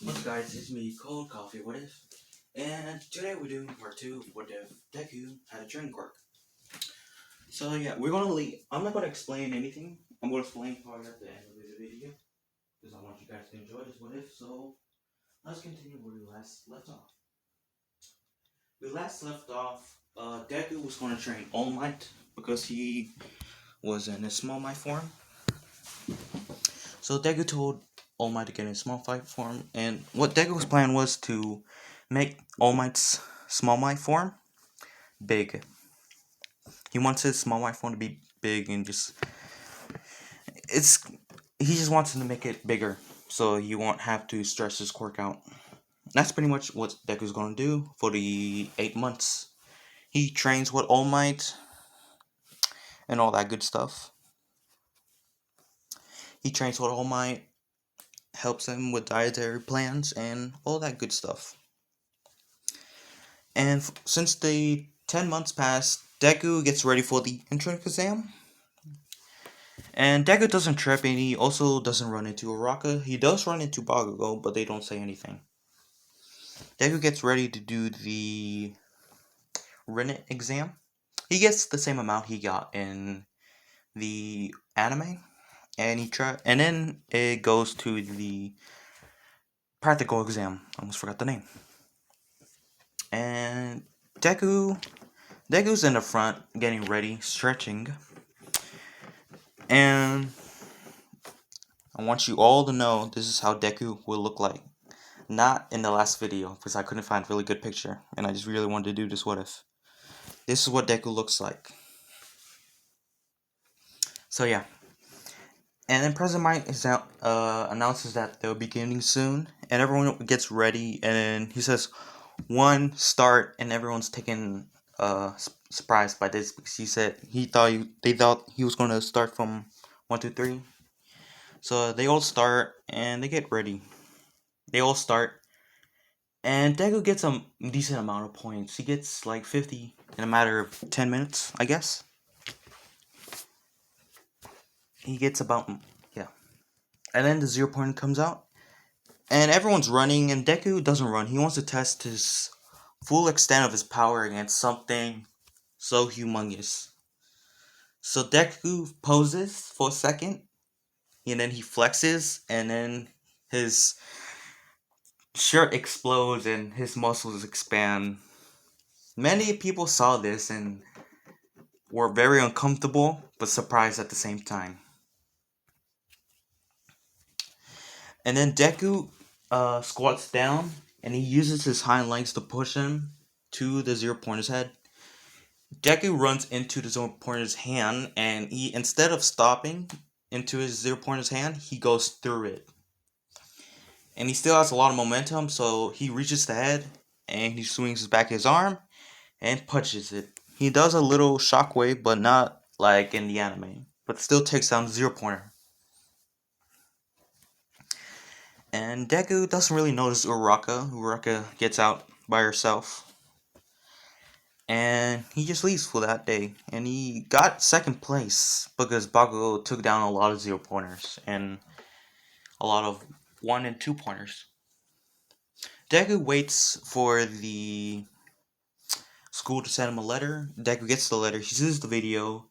What's up, guys? It's me, Cold Coffee. What if? And today we're doing part two of What If Deku had a training quirk. So yeah, we're gonna leave. I'm not gonna explain anything. I'm gonna explain part at the end of the video because I want you guys to enjoy this What If. So let's continue where we last left off. We last left off. Deku was gonna train All Might because he was in his Small Might form. So Deku told All Might to get in small fight form, and what Deku's plan was to make All Might's small might form big. He wants his small might form to be big and it's he just wants to make it bigger so he won't have to stress his quirk out. That's pretty much what Deku's gonna do for the 8 months. He trains with All Might and all that good stuff. He trains with All Might, helps him with dietary plans and all that good stuff. And since the 10 months pass, Deku gets ready for the entrance exam. And Deku doesn't trip, and he also doesn't run into Araka. He does run into Bakugo, but they don't say anything. Deku gets ready to do the Rinnet exam. He gets the same amount he got in the anime, and then it goes to the practical exam. I almost forgot the name. And Deku's in the front, getting ready, stretching. And I want you all to know this is how Deku will look like. Not in the last video, because I couldn't find a really good picture, and I just really wanted to do this what if. This is what Deku looks like. So yeah. And then President Mike announces that they'll be beginning soon, and everyone gets ready, and he says, 1, start, and everyone's taken surprised by this, because they thought he was going to start from 1, 2, 3. So they all start, and they get ready. They all start, and Deku gets a decent amount of points. He gets like 50 in a matter of 10 minutes, I guess. He gets about, yeah. And then the 0 point comes out, and everyone's running, and Deku doesn't run. He wants to test his full extent of his power against something so humongous. So Deku poses for a second, and then he flexes, and then his shirt explodes and his muscles expand. Many people saw this and were very uncomfortable, but surprised at the same time. And then Deku squats down, and he uses his hind legs to push him to the 0 pointer's head. Deku runs into the 0 pointer's hand, and he, instead of stopping into his 0 pointer's hand, he goes through it. And he still has a lot of momentum, so he reaches the head, and he swings back his arm, and punches it. He does a little shockwave, but not like in the anime, but still takes down the 0 pointer. And Deku doesn't really notice Uraraka. Uraraka gets out by herself. And he just leaves for that day. And he got second place because Bakugo took down a lot of 0 pointers and a lot of 1 and 2 pointers. Deku waits for the school to send him a letter. Deku gets the letter. He sees the video.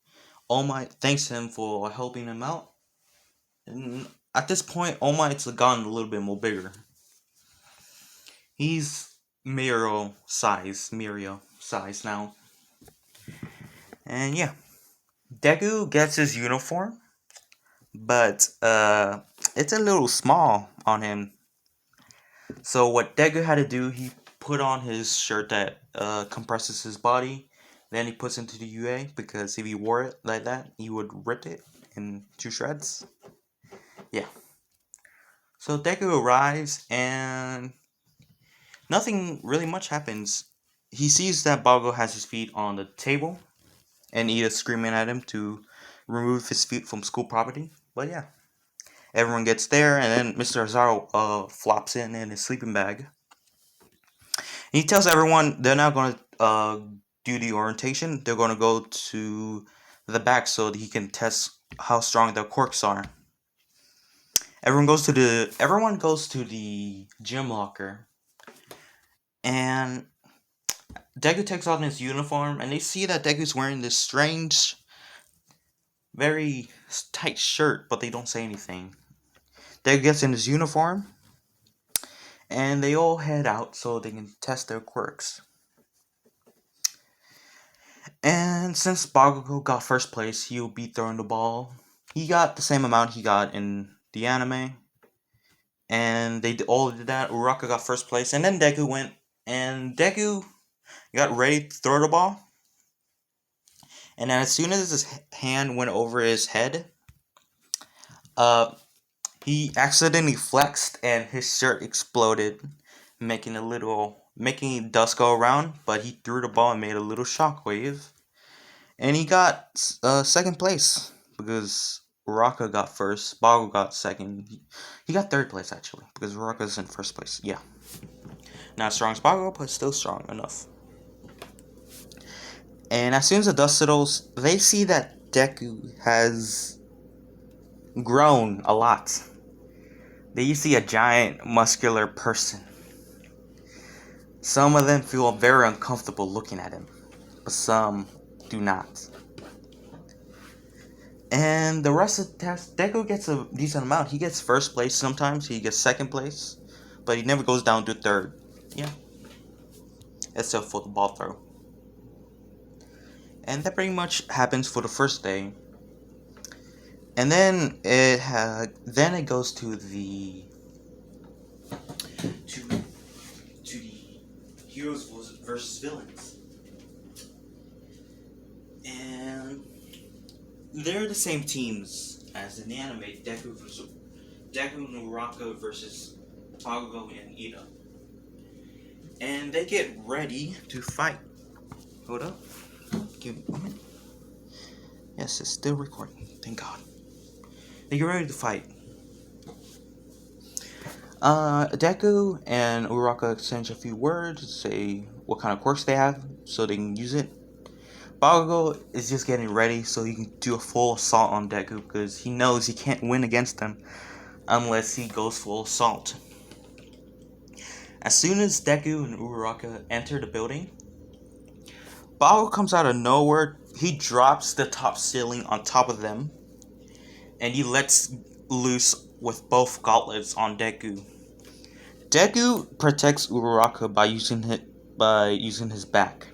All Might thanks him for helping him out. And at this point, All Might's gotten a little bit more bigger. He's Mirio size now. And yeah, Deku gets his uniform, but it's a little small on him. So what Deku had to do, he put on his shirt that compresses his body. Then he puts into the UA, because if he wore it like that, he would rip it into shreds. Yeah. So Deku arrives, and nothing really much happens. He sees that Bakugo has his feet on the table, and Ida's screaming at him to remove his feet from school property. But yeah, everyone gets there, and then Mr. Azaro flops in his sleeping bag. And he tells everyone they're not going to do the orientation. They're going to go to the back so that he can test how strong their quirks are. Everyone goes to the gym locker, and Deku takes on his uniform, and they see that Deku's wearing this strange, very tight shirt, but they don't say anything. Deku gets in his uniform, and they all head out so they can test their quirks. And since Bakugo got first place, he'll be throwing the ball. He got the same amount he got in the anime. And they all did that. Uraka got first place. And then Deku went. And Deku got ready to throw the ball. And then as soon as his hand went over his head, he accidentally flexed and his shirt exploded, making dust go around. But he threw the ball and made a little shockwave. And he got second place because Uraka got first, Bago got second. He got third place actually because Uraka's in first place. Yeah, not as strong as Bago, but still strong enough. And as soon as the dust settles, they see that Deku has grown a lot. They see a giant, muscular person. Some of them feel very uncomfortable looking at him, but some do not. And the rest of the test, Deku gets a decent amount. He gets first place sometimes, he gets second place, but he never goes down to third. Yeah. Except for the ball throw. And that pretty much happens for the first day. And then it goes to the heroes versus villains. And they're the same teams as in the anime. Deku and Uraka versus Bakugo and Ida. And they get ready to fight. Hold up. Give me a moment. Yes, it's still recording. Thank God. They get ready to fight. Deku and Uraka exchange a few words, say what kind of quirks they have so they can use it. Bakugo is just getting ready so he can do a full assault on Deku because he knows he can't win against him unless he goes full assault. As soon as Deku and Uraka enter the building, Bakugo comes out of nowhere. He drops the top ceiling on top of them, and he lets loose with both gauntlets on Deku. Deku protects Uraka by using his back.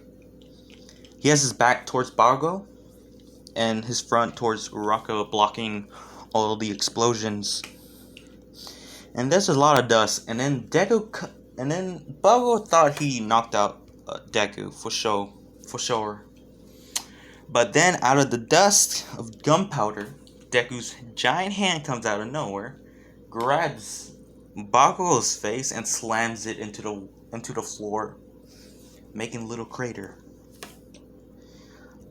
He has his back towards Bakugo, and his front towards Uraka, blocking all the explosions. And there's a lot of dust. And then Bakugo thought he knocked out Deku for sure. But then out of the dust of gunpowder, Deku's giant hand comes out of nowhere, grabs Bakugo's face and slams it into the floor, making a little crater.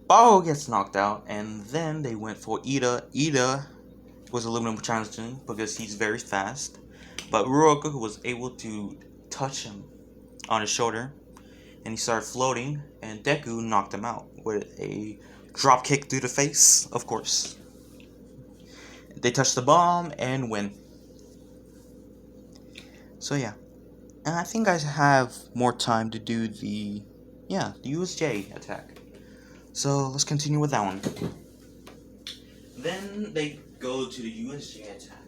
Bakugo gets knocked out, and then they went for Ida. Ida was a little bit more challenging because he's very fast, but Uraka was able to touch him on his shoulder, and he started floating, and Deku knocked him out with a drop kick through the face, of course. They touch the bomb and win. So yeah, and I think I have more time to do the USJ attack. So let's continue with that one. Then they go to the USJ attack.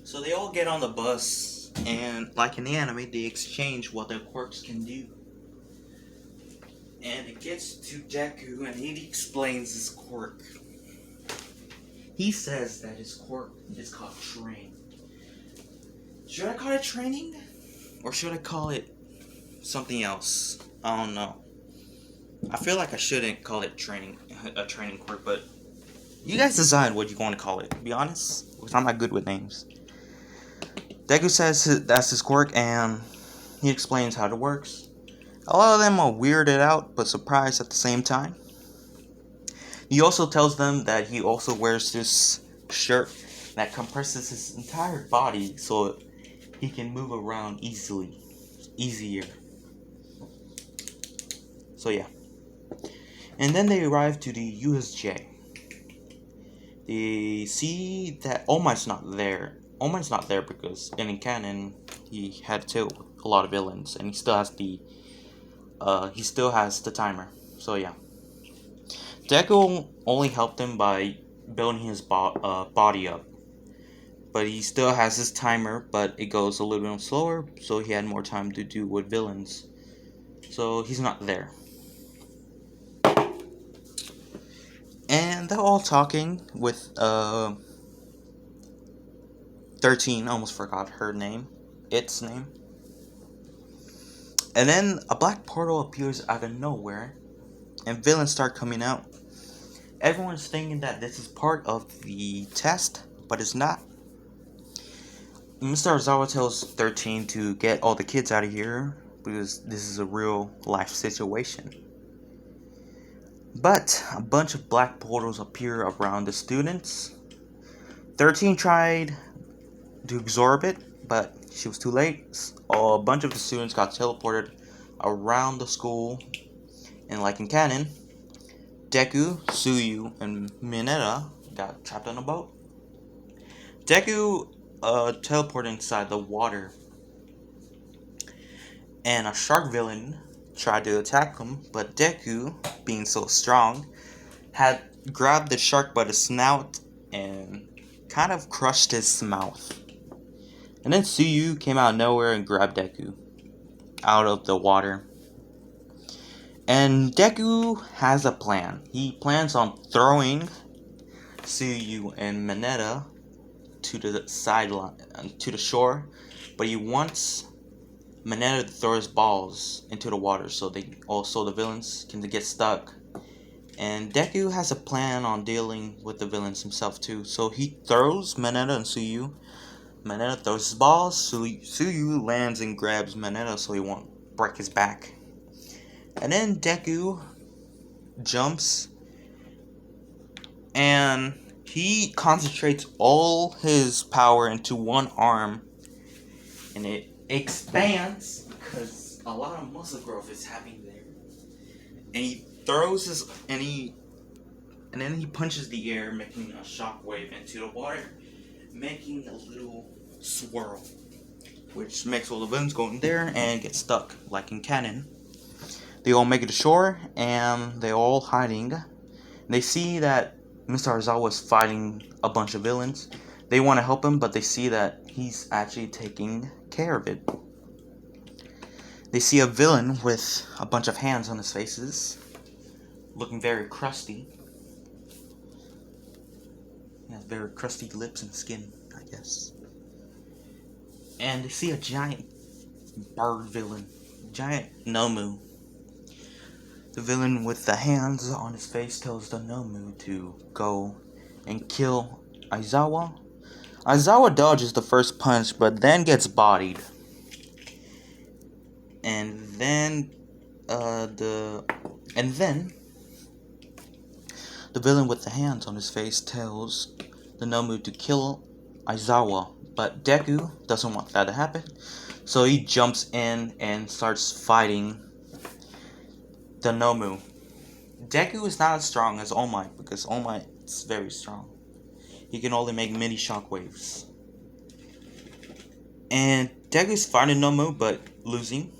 So they all get on the bus, and like in the anime, they exchange what their quirks can do. And it gets to Deku, and he explains his quirk. He says that his quirk is called Train. Should I call it training? Or should I call it something else? I don't know. I feel like I shouldn't call it a training quirk, but you guys decide what you want to call it. To be honest, because I'm not good with names. Deku says that's his quirk, and he explains how it works. A lot of them are weirded out, but surprised at the same time. He also tells them that he also wears this shirt that compresses his entire body so he can move around easier. So yeah. And then they arrive to the USJ. They see that All Might's not there. All Might's not there because in canon he had to kill a lot of villains, and he still has the timer. So yeah, Deku only helped him by building his body up, but he still has his timer, but it goes a little bit slower, so he had more time to do with villains. So he's not there. And they're all talking with 13, almost forgot her name. Its name. And then a black portal appears out of nowhere, and villains start coming out. Everyone's thinking that this is part of the test, but it's not. Mr. Arzawa tells 13 to get all the kids out of here because this is a real life situation. But a bunch of black portals appear around the students. 13 tried to absorb it, but she was too late. A bunch of the students got teleported around the school, and like in canon, Deku, Suyu, and Mineta got trapped on a boat. Deku teleported inside the water, and a shark villain tried to attack him, but Deku, being so strong, had grabbed the shark by the snout and kind of crushed his mouth. And then Suyu came out of nowhere and grabbed Deku out of the water. And Deku has a plan. He plans on throwing Suyu and Mineta to the sideline, to the shore, but he wants Mineta to throw his balls into the water so the villains can get stuck. And Deku has a plan on dealing with the villains himself too. So he throws Mineta and Suyu. Mineta throws his balls. Suyu lands and grabs Mineta so he won't break his back. And then Deku jumps and he concentrates all his power into one arm, and it expands because a lot of muscle growth is happening there. And he throws his and then he punches the air, making a shockwave into the water, making a little swirl, which makes all the villains go in there and get stuck, like in canon. They all make it to shore, and they're all hiding. They see that Mr. Arzawa is fighting a bunch of villains. They want to help him, but they see that he's actually taking care of it. They see a villain with a bunch of hands on his faces, looking very crusty. He has very crusty lips and skin, I guess. And they see a giant bird villain, giant Nomu. The villain with the hands on his face tells the Nomu to go and kill Aizawa. Aizawa dodges the first punch, but then gets bodied. And then the villain with the hands on his face tells the Nomu to kill Aizawa, but Deku doesn't want that to happen, so he jumps in and starts fighting the Nomu. Deku is not as strong as All Might because All Might is very strong. He can only make mini shockwaves. And Deku's fighting Nomu but losing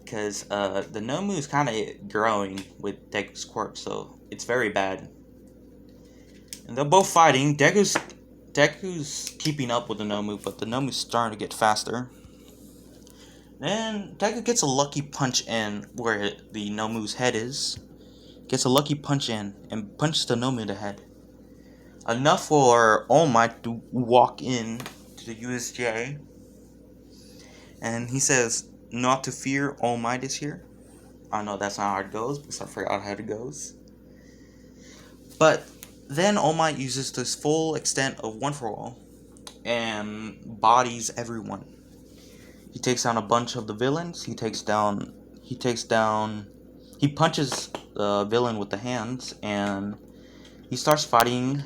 because the Nomu is kind of growing with Deku's quirk, so it's very bad. And they're both fighting. Deku's keeping up with the Nomu, but the Nomu's starting to get faster. Then Deku gets a lucky punch in where the Nomu's head is. Gets a lucky punch in and punches the Nomu in the head. Enough for All Might to walk in to the USJ. And he says, not to fear, All Might is here. I know that's not how it goes because I forgot how it goes. But then All Might uses this full extent of One for All and bodies everyone. He takes down a bunch of the villains. He punches the villain with the hands, and he starts fighting the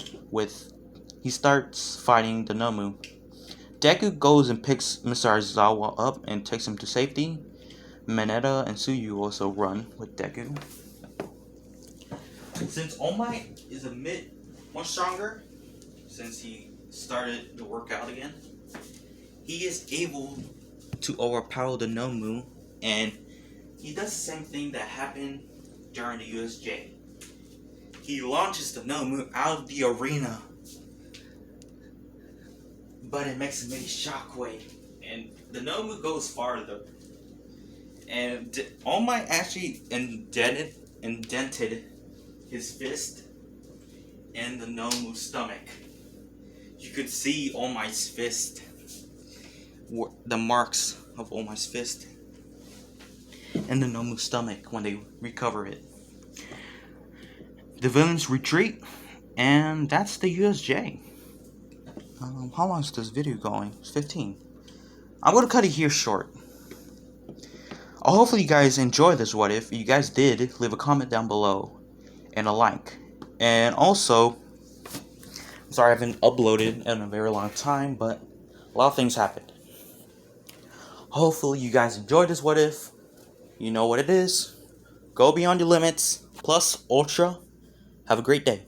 Nomu. Deku goes and picks Mr. Aizawa up and takes him to safety. Mineta and Suyu also run with Deku. Since All Might is a much stronger since he started the workout again. He is able to overpower the Nomu, and he does the same thing that happened during the USJ. He launches the Nomu out of the arena, but it makes a mini shockwave, and the Nomu goes farther. And All Might actually indented his fist in the Nomu's stomach. You could see All Might's fist, the marks of All Might's fist in the Nomu's stomach when they recover it. The villains retreat, and that's the USJ. How long is this video going? It's 15. I'm going to cut it here short. Hopefully you guys enjoyed this what if. If you guys did, leave a comment down below and a like. And also, I'm sorry I haven't uploaded in a very long time, but a lot of things happened. Hopefully you guys enjoyed this what if. You know what it is. Go beyond your limits. Plus, Ultra. Have a great day.